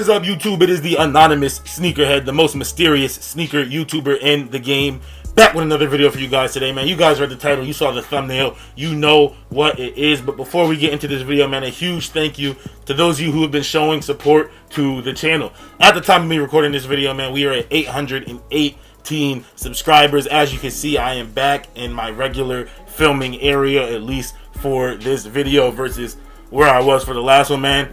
is up, YouTube? It is the anonymous Sneakerhead, the most mysterious sneaker YouTuber in the game. Back with another video for you guys today, man. You guys read the title, you saw the thumbnail, you know what it is. But before we get into this video, man, a huge thank you to those of you who have been showing support to the channel. At the time of me recording this video, man, we are at 818 subscribers. As you can see, I am back in my regular filming area, at least for this video, versus where I was for the last one, man.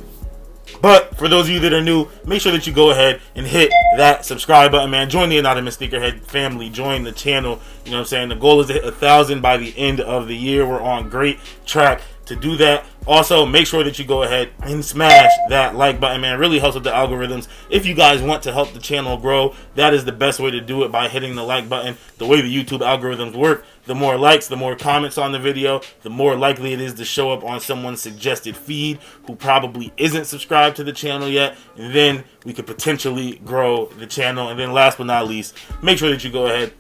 But for those of you that are new, make sure that you go ahead and hit that subscribe button, man. Join the anonymous Sneakerhead family. Join the channel. You know what I'm saying? The goal is to hit 1,000 by the end of the year. We're on great track to do that. Also, make sure that you go ahead and smash that like button, man. It really helps with the algorithms. If you guys want to help the channel grow, that is the best way to do it, by hitting the like button. The way the YouTube algorithms work, the more likes, the more comments on the video, the more likely it is to show up on someone's suggested feed who probably isn't subscribed to the channel yet. And then we could potentially grow the channel. And then last but not least, make sure that you go ahead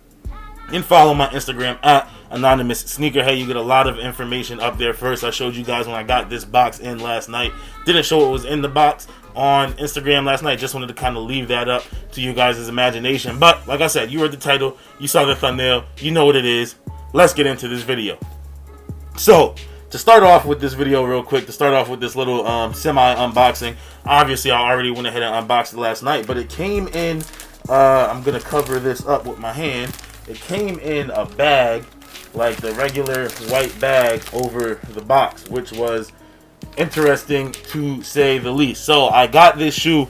and follow my Instagram at anonymous Sneakerhead. You get a lot of information up there. First, I showed you guys when I got this box in last night. Didn't show what was in the box on Instagram last night. Just wanted to kind of leave that up to you guys' imagination. But like I said, you read the title, you saw the thumbnail, you know what it is. Let's get into this video. So to start off with this video real quick, to start off with this little semi-unboxing, obviously I already went ahead and unboxed it last night, but it came in, I'm going to cover this up with my hand. It came in a bag, like the regular white bag over the box, which was interesting to say the least. So I got this shoe.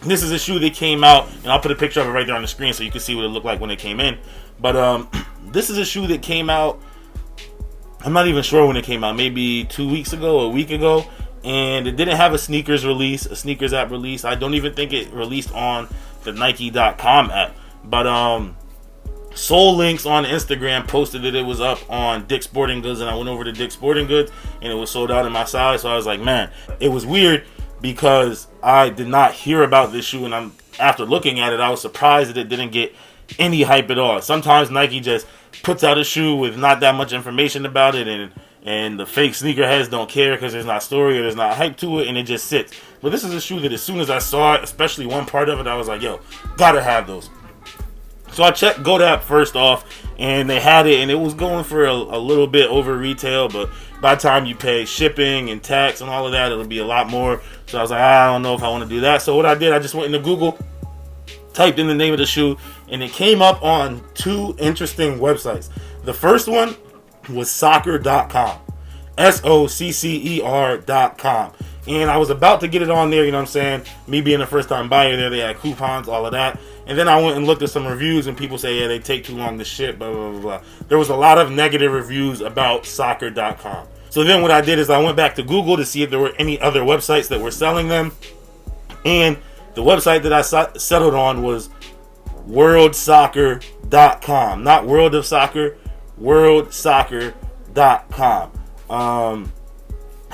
This is a shoe that came out, and I'll put a picture of it right there on the screen so you can see what it looked like when it came in. But this is a shoe that came out, I'm not even sure when it came out, maybe 2 weeks ago, a week ago, and it didn't have a sneakers release, a sneakers app release. I don't even think it released on the Nike.com app. But Soul Links on Instagram posted that it was up on Dick's Sporting Goods, and I went over to Dick's Sporting Goods and it was sold out in my size. So I was like, man, it was weird because I did not hear about this shoe, and after looking at it, I was surprised that it didn't get any hype at all. Sometimes Nike just puts out a shoe with not that much information about it, and the fake sneakerheads don't care because there's not story or there's not hype to it, and it just sits. But this is a shoe that as soon as I saw it, especially one part of it, I was like, yo, gotta have those. So I checked GoDaddy first off, and they had it, and it was going for a little bit over retail, but by the time you pay shipping and tax and all of that, it'll be a lot more. So I was like, I don't know if I want to do that. So what I did, I just went into Google, typed in the name of the shoe, and it came up on two interesting websites. The first one was soccer.com, SOCCER.com. And I was about to get it on there, you know what I'm saying? Me being a first-time buyer there, they had coupons, all of that. And then I went and looked at some reviews, and people say, yeah, they take too long to ship, blah, blah, blah, blah. There was a lot of negative reviews about soccer.com. So then what I did is I went back to Google to see if there were any other websites that were selling them. And the website that I settled on was worldsoccer.com. Not World of Soccer, worldsoccer.com.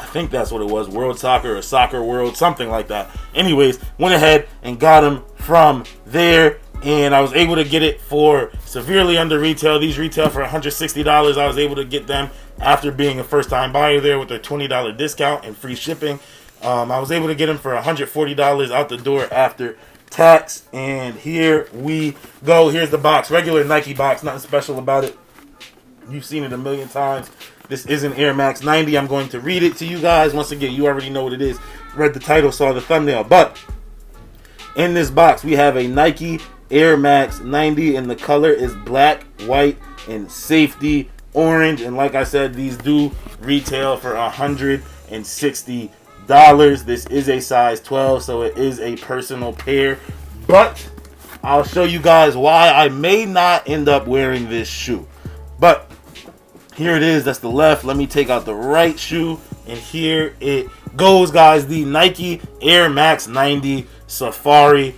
I think that's what it was, World Soccer or Soccer World, something like that. Anyways, went ahead and got them from there, and I was able to get it for severely under retail. These retail for $160. I was able to get them after being a first-time buyer there with their $20 discount and free shipping. I was able to get them for $140 out the door after tax, and here we go. Here's the box, regular Nike box, nothing special about it. You've seen it a million times. This is an Air Max 90. I'm going to read it to you guys. Once again, you already know what it is. Read the title, saw the thumbnail. But in this box, we have a Nike Air Max 90, and the color is black, white, and safety orange. And like I said, these do retail for $160. This is a size 12, so it is a personal pair. But I'll show you guys why I may not end up wearing this shoe. But here it is. That's the left. Let me take out the right shoe, and here it goes, guys. The Nike Air Max 90 Safari.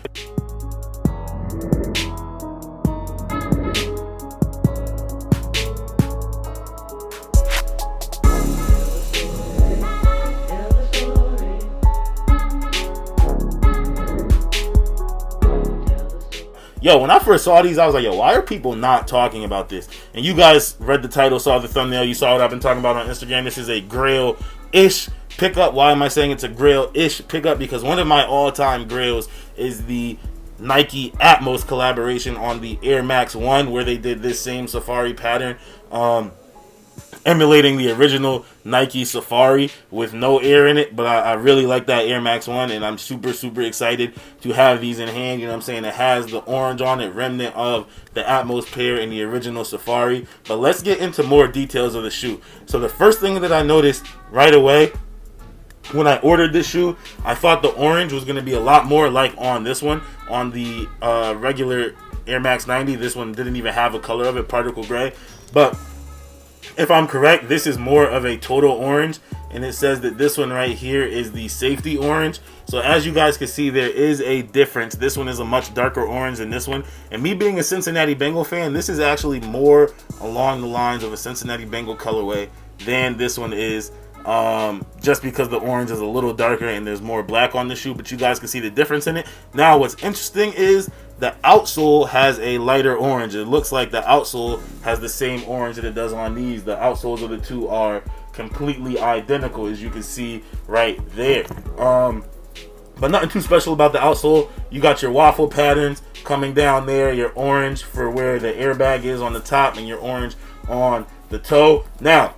yo, when I first saw these, I was like, yo, why are people not talking about this? And you guys read the title, saw the thumbnail, you saw what I've been talking about on Instagram. This is a Grail-ish pickup. Why am I saying it's a Grail-ish pickup? Because one of my all-time grails is the Nike Atmos collaboration on the Air Max 1, where they did this same safari pattern, emulating the original Nike Safari with no air in it. But I really like that Air Max 1, and I'm super, super excited to have these in hand. You know what I'm saying? It has the orange on it, remnant of the Atmos pair in the original Safari. But let's get into more details of the shoe. So the first thing that I noticed right away when I ordered this shoe, I thought the orange was going to be a lot more like on this one. On the regular Air Max 90, this one didn't even have a color of it, particle gray. But if I'm correct, this is more of a total orange, and it says that this one right here is the safety orange. So as you guys can see, there is a difference. This one is a much darker orange than this one, and me being a Cincinnati Bengal fan, this is actually more along the lines of a Cincinnati Bengal colorway than this one is, just because the orange is a little darker and there's more black on the shoe. But you guys can see the difference in it. Now what's interesting is the outsole has a lighter orange. It looks like the outsole has the same orange that it does on these. The outsoles of the two are completely identical, as you can see right there. But nothing too special about the outsole. You got your waffle patterns coming down there, your orange for where the airbag is on the top, and your orange on the toe. Now,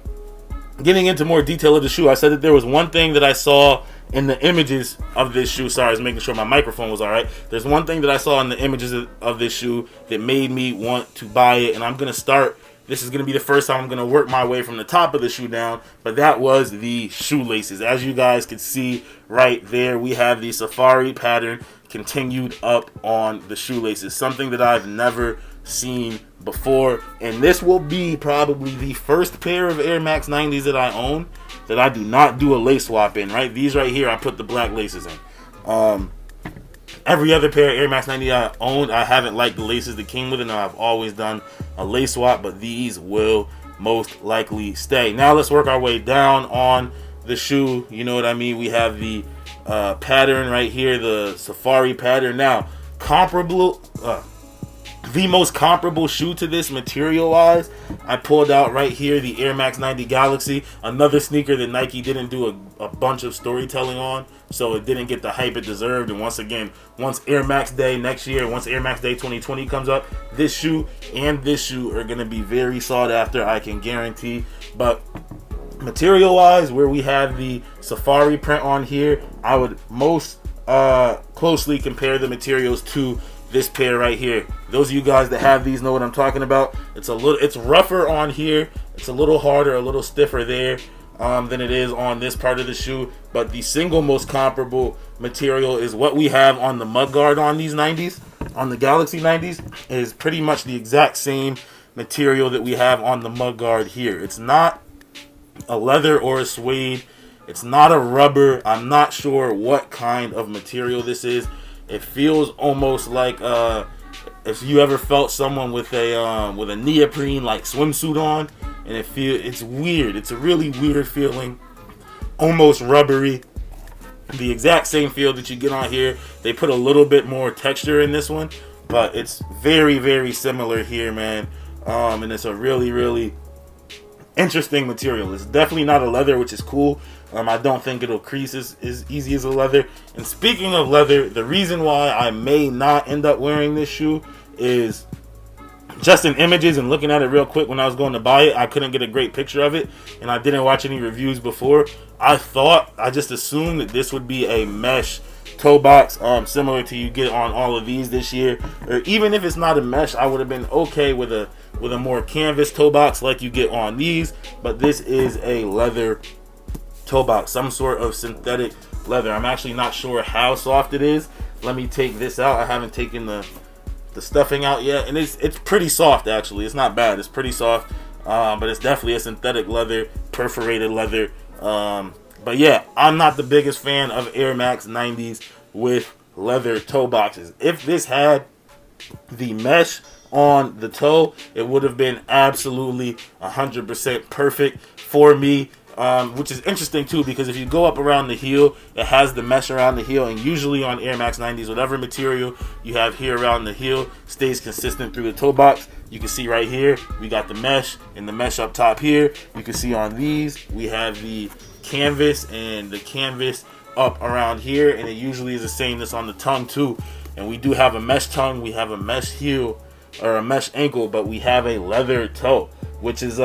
getting into more detail of the shoe, I said that there was one thing that I saw in the images of this shoe. Sorry, I was making sure my microphone was all right. There's one thing that I saw in the images of this shoe that made me want to buy it, and I'm going to start. This is going to be the first time I'm going to work my way from the top of the shoe down, but that was the shoelaces. As you guys can see right there, we have the safari pattern continued up on the shoelaces, something that I've never seen before. And this will be probably the first pair of Air Max 90s that I own that I do not do a lace swap in, right? These right here, I put the black laces in. Every other pair of Air Max 90 I owned, I haven't liked the laces that came with it, and I've always done a lace swap, but these will most likely stay. Now let's work our way down on the shoe. You know what I mean? We have the pattern right here, the safari pattern. Now, the most comparable shoe to this material wise, I pulled out right here the Air Max 90 Galaxy, another sneaker that Nike didn't do a bunch of storytelling on, so it didn't get the hype it deserved. And once again, once Air Max Day next year, once Air Max Day 2020 comes up, this shoe and this shoe are going to be very sought after, I can guarantee. But material wise, where we have the safari print on here, I would most closely compare the materials to this pair right here. Those of you guys that have these know what I'm talking about. It's rougher on here, it's a little harder, a little stiffer there than it is on this part of the shoe. But the single most comparable material is what we have on the mudguard on these 90s, on the Galaxy 90s, is pretty much the exact same material that we have on the mudguard here. It's not a leather or a suede, it's not a rubber. I'm not sure what kind of material this is. It feels almost like if you ever felt someone with a neoprene like swimsuit on, and it's weird. It's a really weird feeling, almost rubbery. The exact same feel that you get on here. They put a little bit more texture in this one, but it's very, very similar here, man. And it's a really, really interesting material. It's definitely not a leather, which is cool. I don't think it'll crease as easy as a leather. And speaking of leather, the reason why I may not end up wearing this shoe is just in images and looking at it real quick. When I was going to buy it, I couldn't get a great picture of it, and I didn't watch any reviews before. I just assumed that this would be a mesh toe box, similar to you get on all of these this year. Or even if it's not a mesh, I would have been okay with a more canvas toe box like you get on these. But this is a leather toe box, some sort of synthetic leather. I'm actually not sure how soft it is. Let me take this out. I haven't taken the stuffing out yet, and it's pretty soft actually. It's not bad. It's pretty soft, but it's definitely a synthetic leather, perforated leather. But yeah, I'm not the biggest fan of Air Max 90s with leather toe boxes. If this had the mesh on the toe, it would have been absolutely 100% perfect for me. which is interesting too, because if you go up around the heel, it has the mesh around the heel, and usually on Air Max 90s, whatever material you have here around the heel stays consistent through the toe box. You can see right here, we got the mesh and the mesh up top here. You can see on these, we have the canvas and the canvas up around here, and it usually is the same that's on the tongue too. And we do have a mesh tongue, we have a mesh heel, or a mesh ankle, but we have a leather toe, which is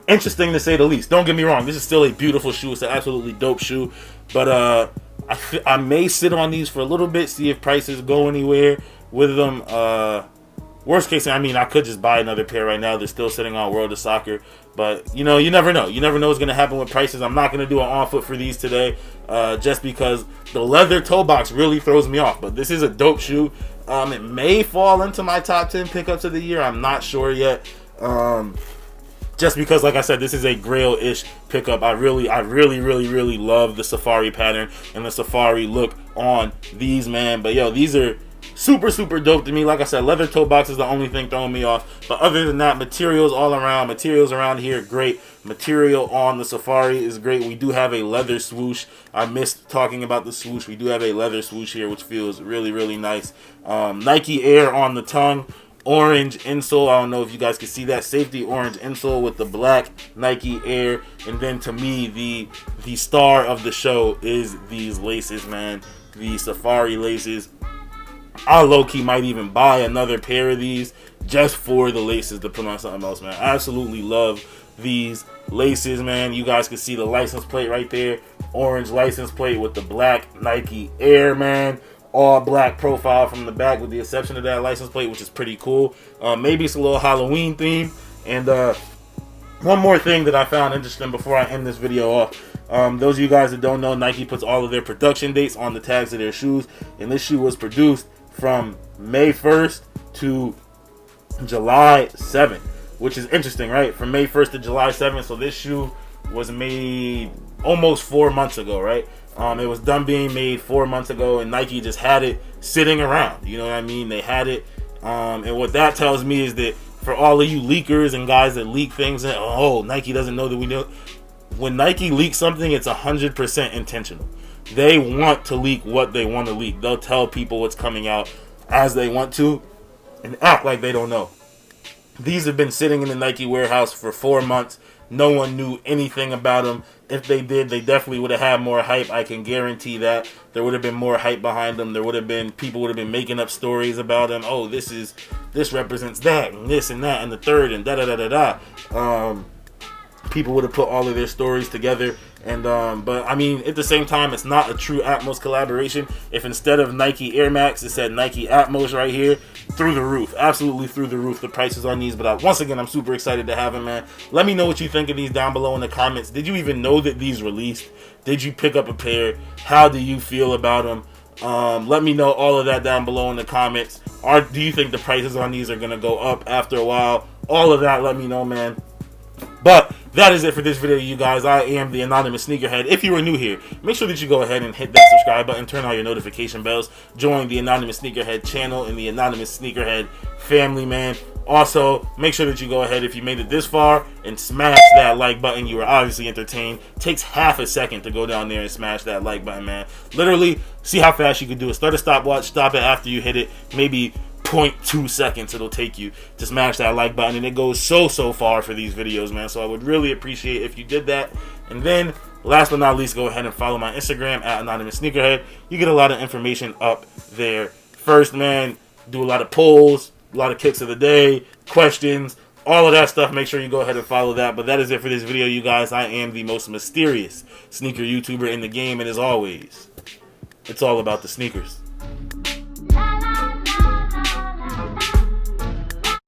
interesting to say the least. Don't get me wrong, this is still a beautiful shoe. It's an absolutely dope shoe, but I may sit on these for a little bit, see if prices go anywhere with them. Worst case, I mean, I could just buy another pair right now. They're still sitting on World of Soccer, but you know, you never know. You never know what's going to happen with prices. I'm not going to do an on foot for these today, just because the leather toe box really throws me off. But this is a dope shoe. It may fall into my top 10 pickups of the year. I'm not sure yet. Just because, like I said, this is a Grail-ish pickup. I really love the safari pattern and the safari look on these, man. But yo, these are super dope to me. Like I said, leather toe box is the only thing throwing me off. But other than that, materials all around. Materials around here, great. Material on the safari is great. We do have a leather swoosh. I missed talking about the swoosh. We do have a leather swoosh here, which feels really nice. Nike Air on the tongue. Orange insole. I don't know if you guys can see that. Safety orange insole with the black Nike Air. And then to me, the star of the show is these laces, man. The safari laces. I low-key might even buy another pair of these just for the laces to put on something else, man. I absolutely love these laces, man. You guys can see the license plate right there. Orange license plate with the black Nike Air, man. All black profile from the back with the exception of that license plate, which is pretty cool. Maybe it's a little Halloween theme. And one more thing that I found interesting before I end this video off. Those of you guys that don't know, Nike puts all of their production dates on the tags of their shoes. And this shoe was produced from May 1st to July 7th, which is interesting, right? From May 1st to July 7th. So this shoe was made almost 4 months ago, right? It was done being made 4 months ago, and Nike just had it sitting around. You know what I mean? They had it. And what that tells me is that for all of you leakers and guys that leak things, and oh, Nike doesn't know that we know. When Nike leaks something, it's 100% intentional. They want to leak what they want to leak. They'll tell people what's coming out as they want to and act like they don't know. These have been sitting in the Nike warehouse for 4 months. No one knew anything about them. If they did, they definitely would have had more hype. I can guarantee that. There would have been more hype behind them. There would have been, people would have been making up stories about them. Oh, this represents that, and this and that, and the third, and da-da-da-da-da. People would have put all of their stories together. And but I mean, at the same time, it's not a true Atmos collaboration. If instead of Nike Air Max, it said Nike Atmos right here, through the roof, absolutely through the roof, the prices on these. But once again, I'm super excited to have them, man. Let me know what you think of these down below in the comments. Did you even know that these released? Did you pick up a pair? How do you feel about them? Let me know all of that down below in the comments. Or do you think the prices on these are gonna go up after a while? All of that, let me know, man. But that is it for this video, you guys. I am the Anonymous Sneakerhead. If you are new here, make sure that you go ahead and hit that subscribe button, turn on your notification bells, join the Anonymous Sneakerhead channel and the Anonymous Sneakerhead family, man. Also, make sure that you go ahead, if you made it this far, and smash that like button. You were obviously entertained. Takes half a second to go down there and smash that like button, man. Literally, see how fast you can do it. Start a stopwatch, stop it after you hit it. Maybe 0.2 seconds it'll take you to smash that like button, and it goes so far for these videos, man. So I would really appreciate if you did that. And then last but not least, go ahead and follow my Instagram at Anonymous Sneakerhead. You get a lot of information up there. First, man, do a lot of polls, a lot of kicks of the day, questions, all of that stuff. Make sure you go ahead and follow that. But that is it for this video, you guys. I am the most mysterious sneaker YouTuber in the game, and as always, it's all about the sneakers.